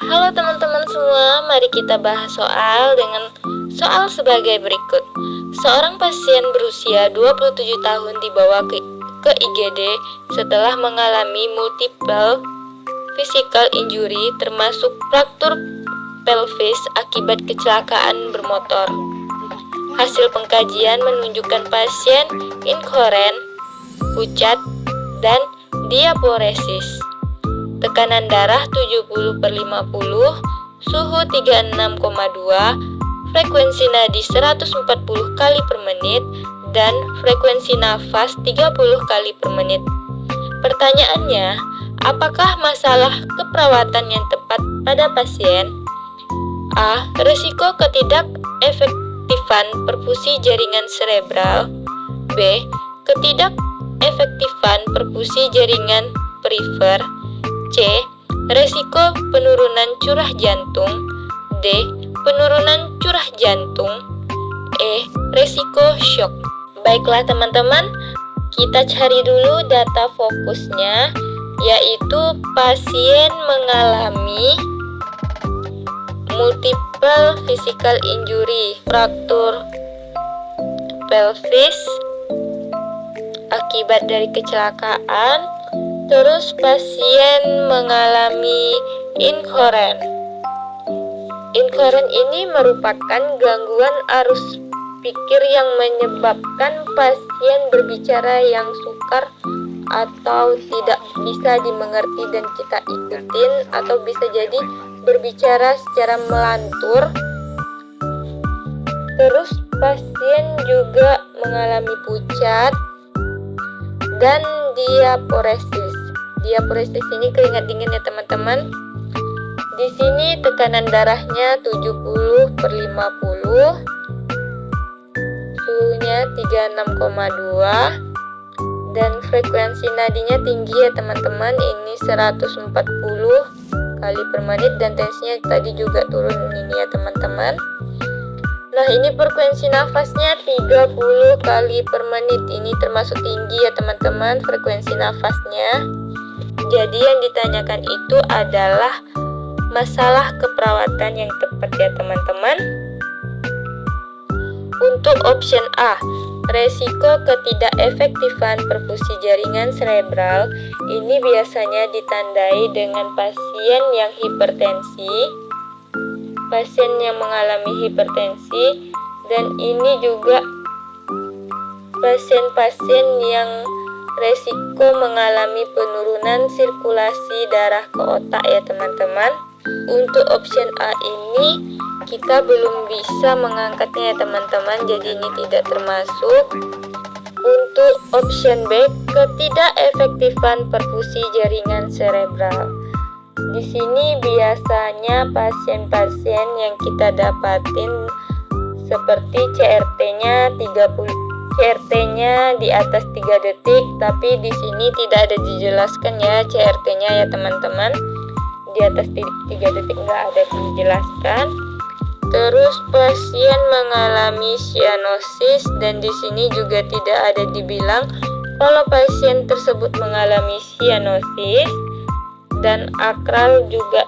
Halo teman-teman semua, mari kita bahas soal sebagai berikut. Seorang pasien berusia 27 tahun dibawa ke IGD setelah mengalami multiple physical injury termasuk fraktur pelvis akibat kecelakaan bermotor. Hasil pengkajian menunjukkan pasien inkoren, pucat, dan diaporesis. Tekanan darah 70/50, suhu 36,2, frekuensi nadi 140 kali per menit, dan frekuensi nafas 30 kali per menit. Pertanyaannya, apakah masalah keperawatan yang tepat pada pasien? A. Risiko ketidakefektifan perfusi jaringan cerebral. B. Ketidakefektifan perfusi jaringan perifer. C. Resiko penurunan curah jantung. D. Penurunan curah jantung. E. Resiko shock. Baiklah teman-teman, kita cari dulu data fokusnya, yaitu pasien mengalami multiple physical injury, fraktur pelvis akibat dari kecelakaan. Terus pasien mengalami inkoren. Inkoren ini merupakan gangguan arus pikir yang menyebabkan pasien berbicara yang sukar atau tidak bisa dimengerti dan kita ikutin, atau bisa jadi berbicara secara melantur. Terus pasien juga mengalami pucat dan diaporesis. Diaporesis ini keringat dingin ya teman-teman. Di sini tekanan darahnya 70/50, suhunya 36,2, dan frekuensi nadinya tinggi ya teman-teman. Ini 140 kali per menit, dan tensinya tadi juga turun ini ya teman-teman. Nah, ini frekuensi nafasnya 30 kali per menit. Ini termasuk tinggi ya teman-teman frekuensi nafasnya. Jadi yang ditanyakan itu adalah masalah keperawatan yang tepat ya teman-teman. Untuk option A, resiko ketidakefektifan perfusi jaringan cerebral, ini biasanya ditandai dengan pasien yang hipertensi, pasien yang mengalami hipertensi, dan ini juga pasien-pasien yang resiko mengalami penurunan sirkulasi darah ke otak ya teman-teman. Untuk option A ini kita belum bisa mengangkatnya ya teman-teman, jadi ini tidak termasuk. Untuk option B, ketidakefektifan perfusi jaringan cerebral. Di sini biasanya pasien-pasien yang kita dapatin seperti CRT-nya di atas 3 detik, tapi di sini tidak ada dijelaskan ya CRT-nya ya teman-teman. Di atas 3 detik nggak ada dijelaskan. Terus pasien mengalami cyanosis, dan di sini juga tidak ada dibilang kalau pasien tersebut mengalami cyanosis. Dan akral juga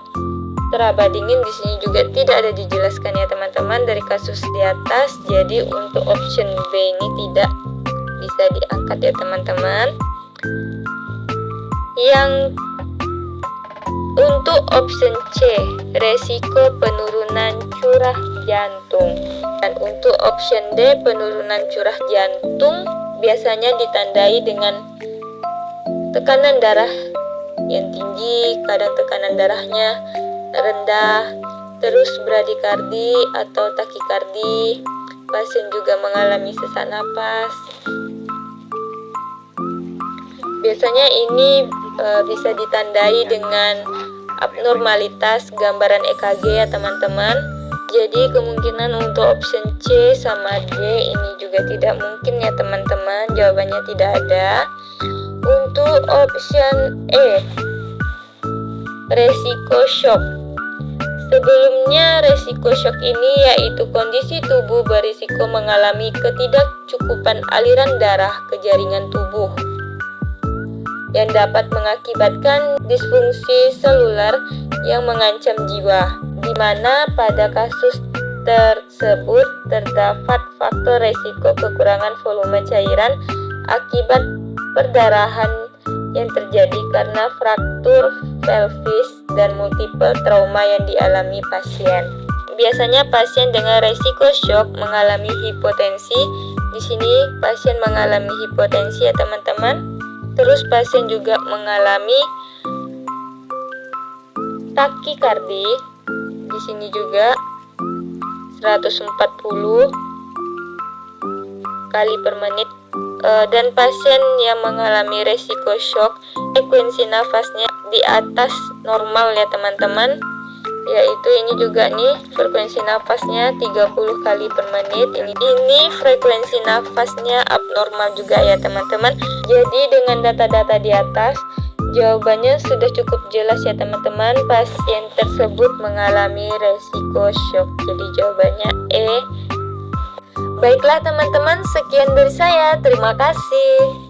teraba dingin, di sini juga tidak ada dijelaskan ya teman-teman dari kasus di atas. Jadi untuk option B ini tidak bisa diangkat ya teman-teman. Yang untuk option C, resiko penurunan curah jantung. Dan untuk option D, penurunan curah jantung biasanya ditandai dengan tekanan darah yang tinggi, kadang tekanan darahnya rendah, terus bradikardi atau takikardi. Pasien juga mengalami sesak napas. Biasanya ini bisa ditandai dengan abnormalitas gambaran EKG ya teman-teman. Jadi kemungkinan untuk option C sama D ini juga tidak mungkin ya teman-teman, jawabannya tidak ada. Untuk option E, resiko shock. Sebelumnya resiko shock ini yaitu kondisi tubuh berisiko mengalami ketidakcukupan aliran darah ke jaringan tubuh yang dapat mengakibatkan disfungsi seluler yang mengancam jiwa, di mana pada kasus tersebut terdapat faktor resiko kekurangan volume cairan akibat perdarahan yang terjadi karena fraktur pelvis dan multiple trauma yang dialami pasien. Biasanya pasien dengan resiko shock mengalami hipotensi. Di sini pasien mengalami hipotensi ya teman-teman. Terus pasien juga mengalami takikardi. Di sini juga 140 kali per menit. Dan pasien yang mengalami resiko shock, frekuensi nafasnya di atas normal ya teman-teman, yaitu ini juga nih frekuensi nafasnya 30 kali per menit. Ini frekuensi nafasnya abnormal juga ya teman-teman. Jadi dengan data-data di atas, jawabannya sudah cukup jelas ya teman-teman, pasien tersebut mengalami resiko shock. Jadi jawabannya E. Baiklah teman-teman, sekian dari saya. Terima kasih.